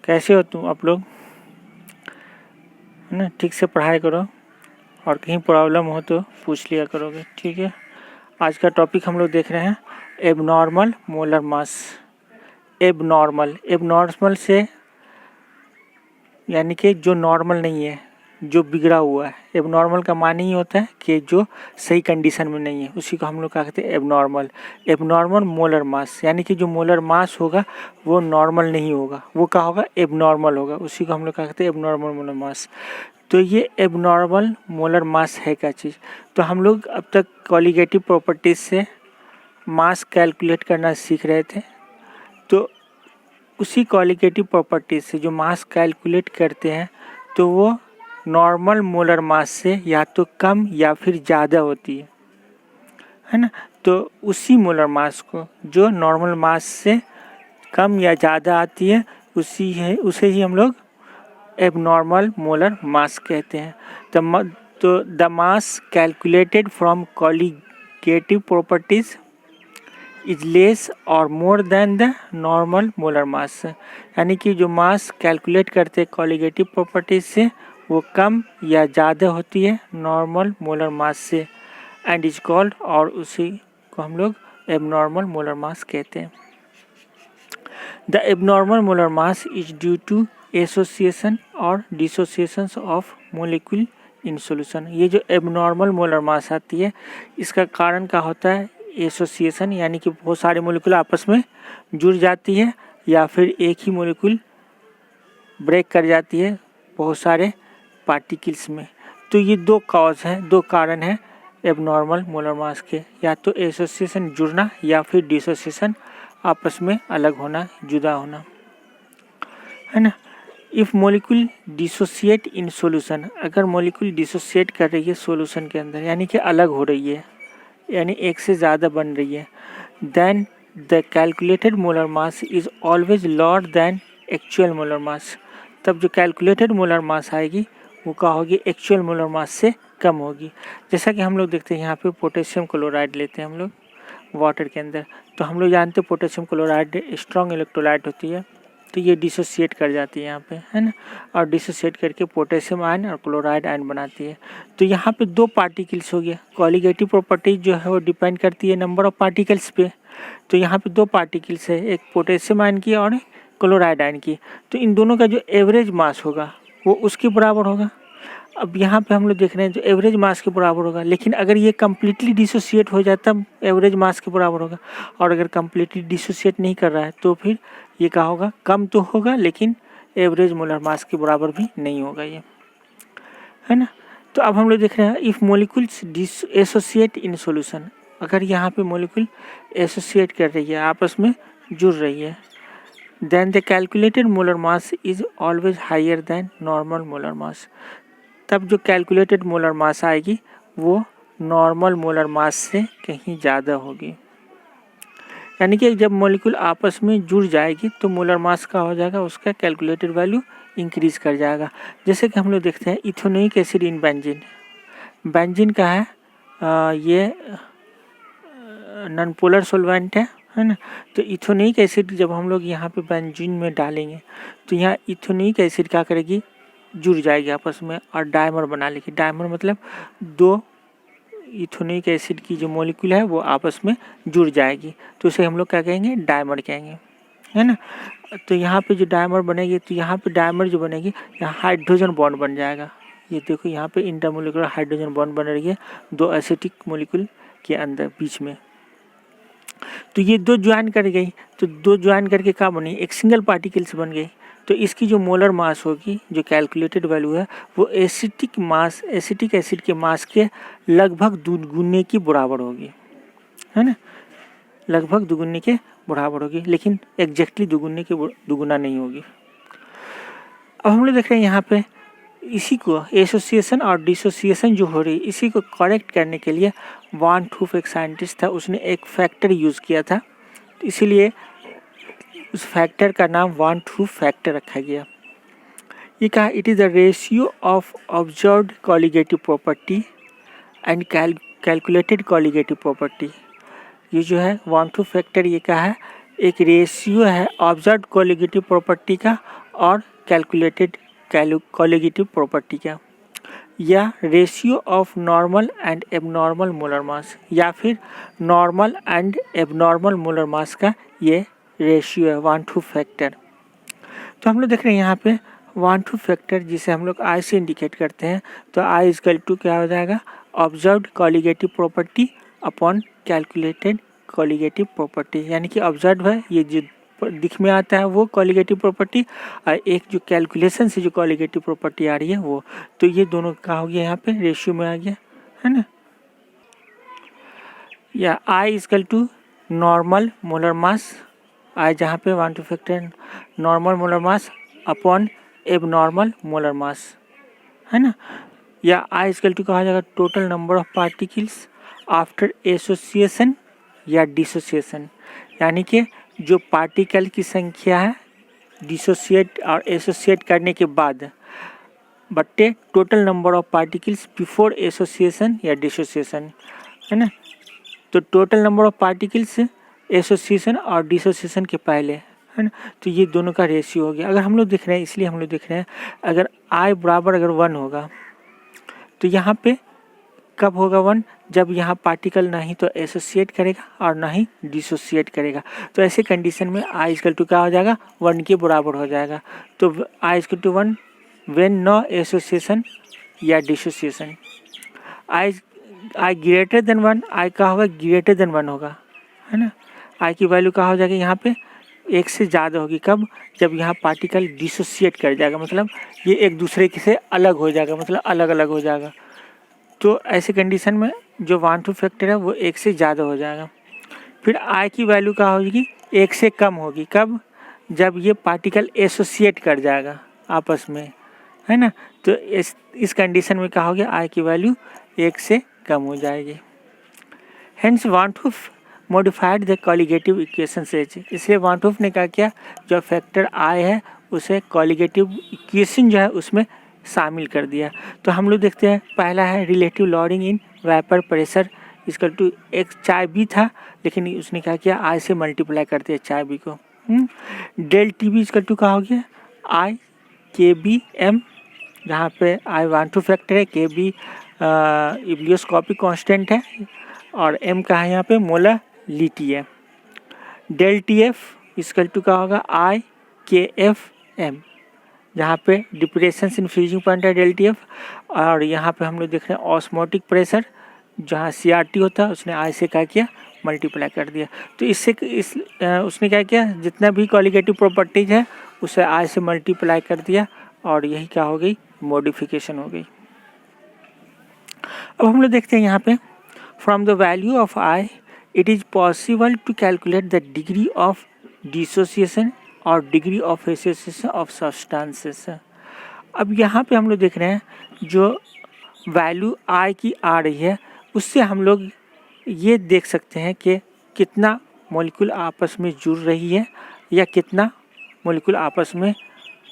कैसे हो तुम आप लोग, है ना? ठीक से पढ़ाई करो और कहीं प्रॉब्लम हो तो पूछ लिया करोगे, ठीक है। आज का टॉपिक हम लोग देख रहे हैं एबनॉर्मल मोलर मास। एबनॉर्मल से यानी कि जो नॉर्मल नहीं है, जो बिगड़ा हुआ है। एबनॉर्मल का मानी ही होता है कि जो सही कंडीशन में नहीं है, उसी को हम लोग क्या कहते हैं, एबनॉर्मल मोलर मास। यानी कि जो मोलर मास होगा वो नॉर्मल नहीं होगा, वो क्या होगा, एबनॉर्मल होगा। उसी को हम लोग क्या कहते हैं, एबनॉर्मल मोलर मास। तो ये एबनॉर्मल मोलर मास है क्या चीज़। तो हम लोग अब तक कॉलिगेटिव प्रॉपर्टीज से मास कैलकुलेट करना सीख रहे थे। तो उसी कॉलिगेटिव प्रॉपर्टीज से जो मास कैलकुलेट करते हैं तो वो नॉर्मल मोलर मास से या तो कम या फिर ज़्यादा होती है ना। तो उसी मोलर मास को जो नॉर्मल मास से कम या ज़्यादा आती है उसे ही हम लोग एबनॉर्मल मोलर मास कहते हैं। तो the mass calculated from colligative properties is less और more than the normal molar mass. यानी कि जो मास कैलकुलेट करते हैं कॉलिगेटिव प्रॉपर्टीज से वो कम या ज़्यादा होती है नॉर्मल मोलर मास से, एंड इज कॉल्ड, और उसी को हम लोग एबनॉर्मल मोलर मास कहते हैं। The abnormal molar mass is due to association और dissociation of molecule in solution. ये जो एबनॉर्मल मोलर मास आती है इसका कारण क्या होता है, एसोसिएशन, यानी कि बहुत सारे मोलिक्यूल आपस में जुड़ जाती है या फिर एक ही मोलिक्यूल ब्रेक कर जाती है बहुत सारे पार्टिकल्स में। तो ये दो कारण है एबनॉर्मल मोलर मास के, या तो एसोसिएशन जुड़ना या फिर डिसोसिएशन आपस में अलग होना, जुदा होना, है ना। If molecule dissociate in solution, अगर मोलिक्यूल डिसोसिएट कर रही है सॉल्यूशन के अंदर, यानी कि अलग हो रही है, यानी एक से ज़्यादा बन रही है, then the calculated molar mass is always lower than actual molar mass. तब जो कैलकुलेटेड मोलर मास आएगी वो क्या होगी, एक्चुअल मोलर मास से कम होगी। जैसा कि हम लोग देखते हैं यहाँ पे पोटेशियम क्लोराइड लेते हैं हम लोग वाटर के अंदर, तो हम लोग जानते हैं पोटेशियम क्लोराइड स्ट्रॉन्ग इलेक्ट्रोलाइट होती है, तो ये डिसोसिएट कर जाती है यहाँ पे, है ना, और डिसोसिएट करके पोटेशियम आयन और क्लोराइड आयन बनाती है। तो यहाँ पे दो पार्टिकल्स हो गया। कॉलिगेटिव प्रॉपर्टी जो है वो डिपेंड करती है नंबर ऑफ पार्टिकल्स पे। तो यहाँ पे दो पार्टिकल्स है, एक पोटेशियम आयन की और क्लोराइड आयन की। तो इन दोनों का जो एवरेज मास होगा वो उसके बराबर होगा। अब यहाँ पे हम लोग देख रहे हैं जो एवरेज मास के बराबर होगा, लेकिन अगर ये कम्प्लीटली डिसोसिएट हो जाए तब एवरेज मास के बराबर होगा, और अगर कम्प्लीटली डिसोसिएट नहीं कर रहा है तो फिर ये क्या होगा, कम तो होगा लेकिन एवरेज मोलर मास के बराबर भी नहीं होगा ये, है ना। तो अब हम लोग देख रहे हैं if molecules associate in solution, अगर यहाँ पे मोलिक्यूल एसोसिएट कर रही है, आपस में जुड़ रही है, then the calculated molar mass is always higher than normal molar mass. तब जो कैलकुलेटेड मोलर मास आएगी वो नॉर्मल मोलर मास से कहीं ज़्यादा होगी। यानी कि जब मॉलिक्यूल आपस में जुड़ जाएगी तो मोलर मास का हो जाएगा, उसका कैलकुलेटेड वैल्यू इंक्रीज कर जाएगा। जैसे कि हम लोग देखते हैं ethanoic acid in benzene. Benzene का है ये नॉन पोलर सॉल्वेंट है ना। तो इथेनोइक एसिड जब हम लोग यहाँ पे बेंजीन में डालेंगे तो यहाँ इथेनोइक एसिड क्या करेगी, जुड़ जाएगी आपस में और डायमर बना लेगी। डायमर मतलब दो इथेनोइक एसिड की जो मॉलिक्यूल है वो आपस में जुड़ जाएगी, तो उसे हम लोग क्या कहेंगे, डायमर कहेंगे, है ना। तो यहाँ पे जो डायमर बनेगी, तो यहाँ पे डायमर जो बनेगी यहाँ हाइड्रोजन बॉन्ड बन जाएगा। ये देखो यहाँ पे इंटरमोलिकुलर हाइड्रोजन बॉन्ड बन रही है दो एसिटिक मॉलिक्यूल के अंदर बीच में। तो ये दो ज्वाइन कर गई, तो दो ज्वाइन करके क्या बनी, एक सिंगल पार्टिकल्स बन गई। तो इसकी जो मोलर मास होगी, जो कैलकुलेटेड वैल्यू है, वो एसिटिक एसिड के मास के लगभग दुगुने की बराबर होगी, है ना, लगभग दुगुने के बराबर होगी, लेकिन एग्जैक्टली दुगुना नहीं होगी। अब हम लोग देख रहे हैं यहाँ पे इसी को एसोसिएशन और डिसोसिएशन जो हो रही है, इसी को करेक्ट करने के लिए वान ठूफ एक साइंटिस्ट था, उसने एक फैक्टर यूज़ किया था, तो इसीलिए उस फैक्टर का नाम वान ठूफ फैक्टर रखा गया। ये कहा, it is the ratio of observed colligative property and calculated colligative property. ये जो है वान ठूफ फैक्टर, ये क्या है, एक रेशियो है ऑब्जर्व्ड कॉलिगेटिव प्रॉपर्टी का और कैलकुलेटेड कॉलिगेटिव प्रॉपर्टी का, या ratio of normal and abnormal molar मास, या फिर नॉर्मल एंड एबनॉर्मल मोलर मास का ये रेशियो है 1:2 फैक्टर। तो हम लोग देख रहे हैं यहाँ पे 1:2 फैक्टर जिसे हम लोग आई से इंडिकेट करते हैं। तो आई इजकल टू क्या हो जाएगा, observed colligative property upon calculated colligative property, यानी कि ऑब्जर्व है ये जो दिख में आता है वो कॉलिगेटिव प्रॉपर्टी, और एक जो कैलकुलेशन से जो कॉलिगेटिव प्रॉपर्टी आ रही है वो, तो ये दोनों का हो गया यहाँ पे रेशियो में आ गया है ना। या i equal to normal molar mass, i जहाँ पे 1:2 factor normal molar mass upon abnormal molar mass है ना। या आई इजकल टू कहा जाएगा total number of particles after association या डिसोसिएशन, यानी कि जो पार्टिकल की संख्या है डिसोसिएट और एसोसिएट करने के बाद, बट्टे total number of particles before association या डिसोसिएशन है ना। तो total number of particles association और डिसोसिएशन के पहले है ना। तो ये दोनों का रेशियो हो गया। अगर हम लोग देख रहे हैं, इसलिए हम लोग देख रहे हैं अगर आई बराबर अगर 1 होगा तो यहाँ पे कब होगा 1, जब यहाँ पार्टिकल ना ही तो एसोसिएट करेगा और ना ही डिसोसिएट करेगा। तो ऐसे कंडीशन में आई इक्वल टू क्या हो जाएगा, 1 के बराबर हो जाएगा। तो i equal to 1 when no association या dissociation. I greater than 1, i का होगा ग्रेटर देन 1 होगा है ना। आई की वैल्यू क्या हो जाएगी यहाँ पे 1 से ज़्यादा होगी, कब, जब यहाँ पार्टिकल डिसोसिएट कर जाएगा, मतलब ये एक दूसरे से अलग हो जाएगा, मतलब अलग अलग हो जाएगा। तो ऐसे कंडीशन में जो 1:2 फैक्टर है वो 1 से ज़्यादा हो जाएगा। फिर आई की वैल्यू क्या होगी 1 से कम होगी, कब, जब ये पार्टिकल एसोसिएट कर जाएगा आपस में है ना। तो इस कंडीशन में क्या होगी आई की वैल्यू 1 से कम हो जाएगी। Hence 1:2 modified the colligative equation से, इसलिए 1:2 ने क्या किया, जो फैक्टर आई है उसे कॉलिगेटिव इक्वेशन जो है उसमें शामिल कर दिया। तो हम लोग देखते हैं पहला है relative lowering in vapour pressure is equal to, एक चाय बी था लेकिन उसने क्या किया आई से मल्टीप्लाई कर दिया चाय बी को। Del T B is equal to क्या हो गया आई के बी एम, जहाँ पे आई 1:2 फैक्टर है, के बी इब्लियोस्कोपिक कांस्टेंट है और एम का है यहाँ पे मोलालिटी है। Del T F is equal to का होगा आई के एफ एम, जहाँ पे डिप्रेशन इन फ्रीजिंग पॉइंट है डेल टी एफ, और यहाँ पे हम लोग देख रहे हैं ऑस्मोटिक प्रेशर जहाँ सी आर टी होता है उसने आई से क्या किया मल्टीप्लाई कर दिया। तो इससे उसने क्या किया जितना भी कॉलिगेटिव प्रॉपर्टीज है उसे आई से मल्टीप्लाई कर दिया और यही क्या हो गई मॉडिफिकेशन हो गई। अब हम लोग देखते हैं यहाँ पे from the value of i it is possible to calculate the degree of dissociation और degree of association of substances. अब यहाँ पे हम लोग देख रहे हैं जो वैल्यू आई की आ रही है उससे हम लोग ये देख सकते हैं कि कितना मॉलिक्यूल आपस में जुड़ रही है या कितना मॉलिक्यूल आपस में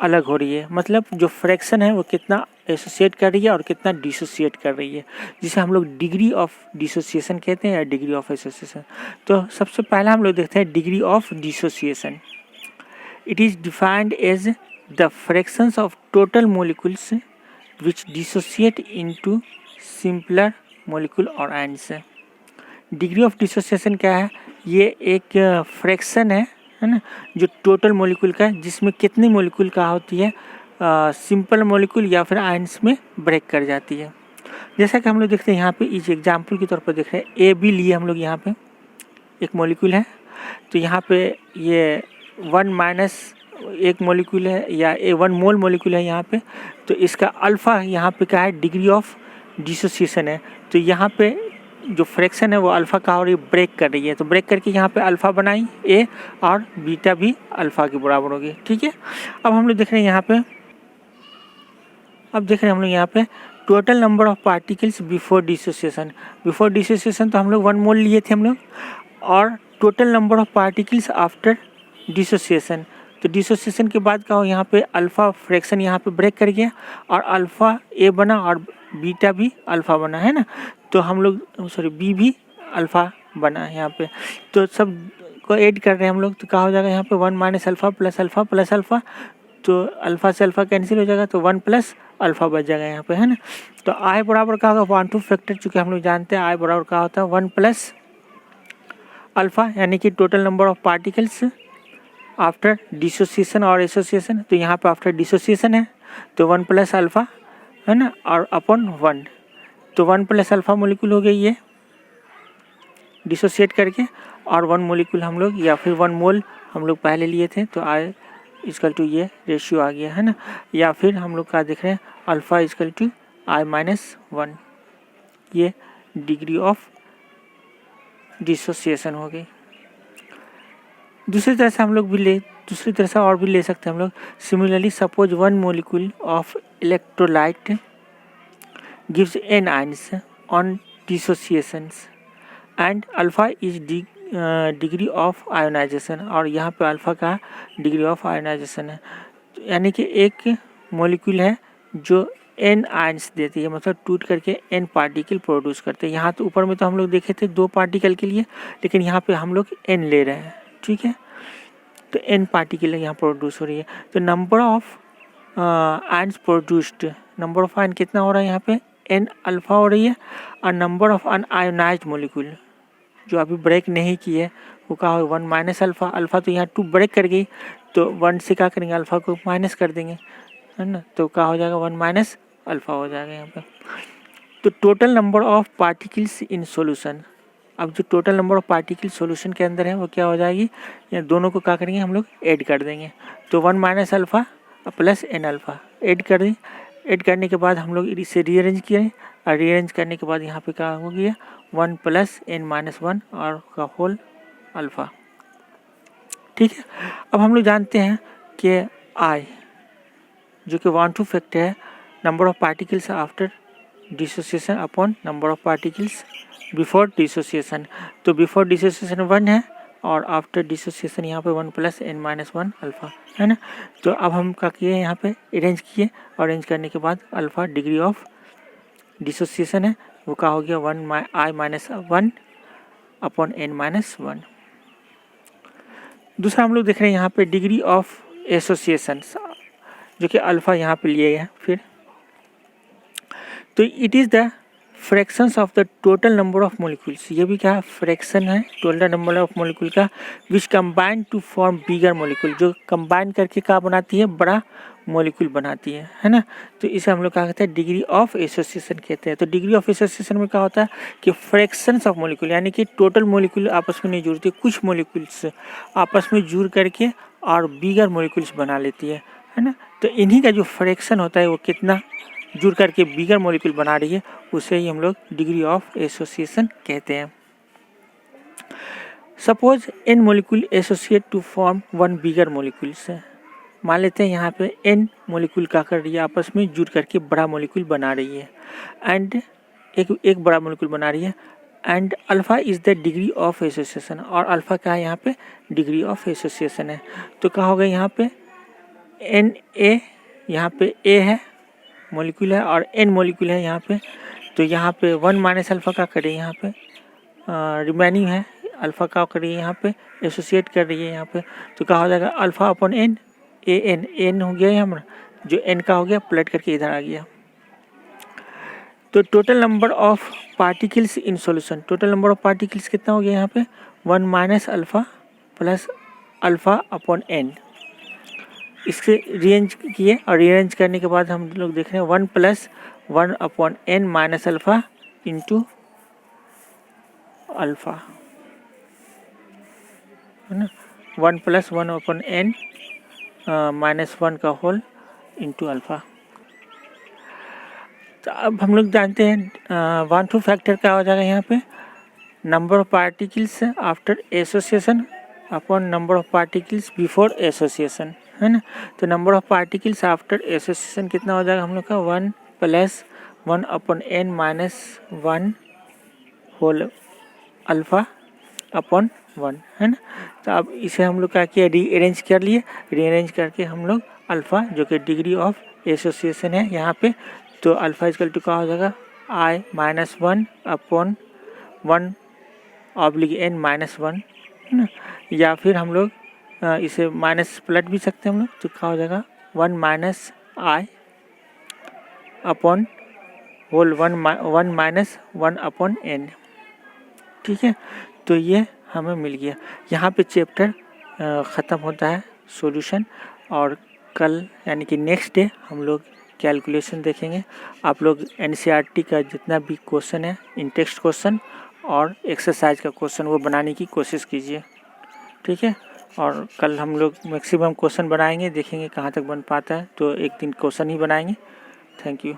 अलग हो रही है, मतलब जो फ्रैक्शन है वो कितना एसोसिएट कर रही है और कितना डिसोसिएट कर रही है, जिसे हम लोग डिग्री ऑफ डिसोसिएशन कहते हैं या डिग्री ऑफ एसोसिएशन। तो सबसे पहला हम लोग देखते हैं degree of dissociation. It is defined as the fractions of total molecules which dissociate into simpler molecule or ions। Degree of dissociation क्या है, ये एक फ्रैक्शन है ना, जो टोटल मोलिक्यूल का है जिसमें कितनी मोलिक्यूल का होती है सिंपल मोलिक्यूल या फिर आयंस में ब्रेक कर जाती है। जैसा कि हम लोग देखते हैं यहाँ पे इस एग्जाम्पल के तौर पर देख रहे हैं ए बी लिए हम लोग, यहाँ पे एक मोलिक्यूल है तो यहाँ पे ये 1 - एक मोलिक्यूल है या 1 मोल मोलिक्यूल है यहाँ पे, तो इसका अल्फ़ा यहाँ पे क्या है डिग्री ऑफ डिसोसिएशन है। तो यहाँ पे जो फ्रैक्शन है वो अल्फ़ा का और ये ब्रेक कर रही है, तो ब्रेक करके यहाँ पे अल्फ़ा बनाई ए और बीटा भी अल्फ़ा के बराबर होगी। ठीक है, अब हम लोग देख रहे हैं यहाँ पे, अब देख रहे हैं हम लोग यहाँ पे total number of particles before dissociation. Before dissociation तो हम लोग 1 मोल लिए थे हम लोग, और total number of particles after dissociation. तो डिसोसिएशन के बाद का हो यहाँ पे अल्फ़ा फ्रैक्शन यहाँ पे ब्रेक कर गया और अल्फ़ा ए बना और बीटा भी अल्फ़ा बना है ना, तो हम लोग सॉरी बी भी अल्फ़ा बना है यहाँ पे। तो सब को ऐड कर रहे हैं हम लोग, तो क्या हो जाएगा यहाँ पे 1 - alpha plus alpha plus alpha, तो अल्फ़ा से अल्फ़ा कैंसिल हो जाएगा, तो 1 प्लस अल्फ़ा बच जाएगा यहाँ पे, है ना। तो आई बराबर क्या होगा 1 2 फैक्टर, चूँकि हम लोग जानते हैं आई बराबर क्या होता है 1 प्लस अल्फ़ा, यानी कि total number of particles after dissociation और एसोसिएशन। तो यहाँ पे आफ्टर डिसोसिएशन है तो 1 प्लस अल्फ़ा, है ना, और अपॉन 1, तो 1 प्लस अल्फ़ा मोलिकुल हो गई ये डिसोसिएट करके, और 1 मोलिकुल हम लोग या फिर 1 मोल हम लोग पहले लिए थे, तो आई इजकल टू ये रेशियो आ गया, है ना। या फिर हम लोग क्या देख रहे हैं alpha is equal to I minus 1, ये डिग्री ऑफ डिसोसिएशन हो गई। दूसरी तरह से हम लोग भी दूसरी तरह से और भी ले सकते हैं हम लोग। Similarly suppose 1 molecule of electrolyte gives n ions on dissociations and alpha is degree of ionization, और यहाँ पे अल्फ़ा का डिग्री ऑफ आयोनाइजेशन है। यानी कि एक मोलिक्यूल है जो n आयन्स देती है, मतलब टूट करके n पार्टिकल प्रोड्यूस करते हैं। यहाँ तो ऊपर में तो हम लोग देखे थे 2 पार्टिकल के लिए, लेकिन यहाँ पे हम लोग n ले रहे हैं, ठीक है। तो n पार्टिकल यहाँ प्रोड्यूस हो रही है। तो number of ions produced, number of ion कितना हो रहा है यहाँ पे n अल्फ़ा हो रही है, और नंबर ऑफ अनआयोनाइज्ड मोलिक्यूल जो अभी ब्रेक नहीं की है वो क्या होगा 1 माइनस अल्फ़ा। अल्फ़ा तो यहाँ 2 ब्रेक कर गई, तो 1 से क्या करेंगे अल्फ़ा को माइनस कर देंगे, है ना, तो क्या हो जाएगा 1 माइनस अल्फ़ा हो जाएगा यहाँ पे। तो total number of particles in solution, अब जो total number of particle solution के अंदर है वो क्या हो जाएगी, या दोनों को क्या करेंगे हम लोग ऐड कर देंगे। तो 1 minus alpha plus n alpha add कर दें। ऐड करने के बाद हम लोग इसे रीअरेंज किए, और रीअरेंज करने के बाद यहाँ पे क्या हो गया 1 प्लस n माइनस 1 और का होल अल्फ़ा, ठीक है। अब हम लोग जानते हैं कि I जो कि 1 2 फैक्टर है number of particles after dissociation upon number of particles before dissociation. तो बिफोर डिसोसिएशन 1 है, और आफ्टर डिसोसिएशन यहाँ पे 1 प्लस n माइनस 1 अल्फ़ा, है ना। तो अब हम क्या किए यहाँ पे अरेंज किए, और अरेंज करने के बाद अल्फ़ा डिग्री ऑफ डिसोसिएशन है वो क्या हो गया 1 आई माइनस 1 अपॉन n माइनस 1। दूसरा हम लोग देख रहे हैं यहाँ पे डिग्री ऑफ एसोसिएशन, जो कि अल्फ़ा यहाँ पे लिए गए हैं। फिर तो it is the fractions of the total number of molecules, ये भी क्या फ्रैक्शन है टोटल नंबर ऑफ मोलिक्यूल का, which combine to form bigger molecule, जो कंबाइन करके क्या बनाती है बड़ा मोलिक्यूल बनाती है ना। तो इसे हम लोग क्या कहते हैं डिग्री ऑफ एसोसिएशन कहते हैं। तो डिग्री ऑफ एसोसिएशन में क्या होता है कि फ्रैक्शंस ऑफ मोलिक्यूल, यानी कि टोटल मोलिक्यूल आपस में नहीं जुड़ती, कुछ मोलिक्यूल्स आपस में जुड़ करके और बिगर मोलिक्यूल्स बना लेती है ना। तो इन्हीं का जो फ्रैक्शन होता है वो कितना जुड़ करके बिगर मोलिक्यूल बना रही है, उसे ही हम लोग डिग्री ऑफ एसोसिएशन कहते हैं। Suppose n molecule associate to form 1 bigger molecules है, मान लेते हैं यहाँ पे n मोलिक्यूल क्या कर रही है आपस में जुड़ करके बड़ा मोलिक्यूल बना रही है, एंड एक बड़ा मोलिक्यूल बना रही है, and alpha is the degree of association, और अल्फ़ा क्या है यहाँ पे डिग्री ऑफ एसोसिएशन है। तो क्या होगा यहाँ पे एन ए, यहाँ पे ए है मोलिक्यूल है और n मोलिक्यूल है यहाँ पे, तो यहाँ पे 1 माइनस अल्फ़ा का करें यहाँ पे रिमेनिंग है अल्फ़ा का करिए यहाँ पे एसोसिएट कर रही है यहाँ पे, तो क्या हो जाएगा अल्फ़ा अपॉन n, एन हो गया हमारा, जो n का हो गया पलट करके इधर आ गया। तो total number of particles in solution, total number of particles कितना हो गया यहाँ पे 1 minus alpha plus alpha upon n, इससे रीअरेंज किए, और रीअरेंज करने के बाद हम लोग देख रहे हैं 1 plus 1 upon n minus alpha into alpha, है ना, 1 प्लस 1 अपॉन n माइनस 1 का होल इंटू अल्फ़ा। तो अब हम लोग जानते हैं 1 2 फैक्टर क्या हो जाएगा यहाँ पे number of particles after association upon number of particles before association, है ना। तो number of particles after association कितना हो जाएगा हम लोग का 1 plus 1 upon n minus 1 whole alpha upon 1, है ना। तो अब इसे हम लोग क्या किया रीअरेंज कर लिए, रीअरेंज करके हम लोग अल्फ़ा जो कि डिग्री ऑफ एसोसिएशन है यहाँ पे, तो अल्फ़ा इक्वल टू क्या हो जाएगा i minus 1 upon 1 oblique n minus 1, है ना। या फिर हम लोग इसे माइनस पलट भी सकते हैं हम लोग, तो क्या हो जाएगा 1 minus i upon whole 1 minus 1 upon n. ठीक है, तो ये हमें मिल गया। यहाँ पे चैप्टर ख़त्म होता है सॉल्यूशन, और कल यानी कि नेक्स्ट डे हम लोग कैलकुलेशन देखेंगे। आप लोग एनसीईआरटी का जितना भी क्वेश्चन है, इन टेक्स्ट क्वेश्चन और एक्सरसाइज का क्वेश्चन, वो बनाने की कोशिश कीजिए। ठीक है, और कल हम लोग मैक्सिमम क्वेश्चन बनाएंगे, देखेंगे कहाँ तक बन पाता है। तो एक दिन क्वेश्चन ही बनाएंगे। Thank you.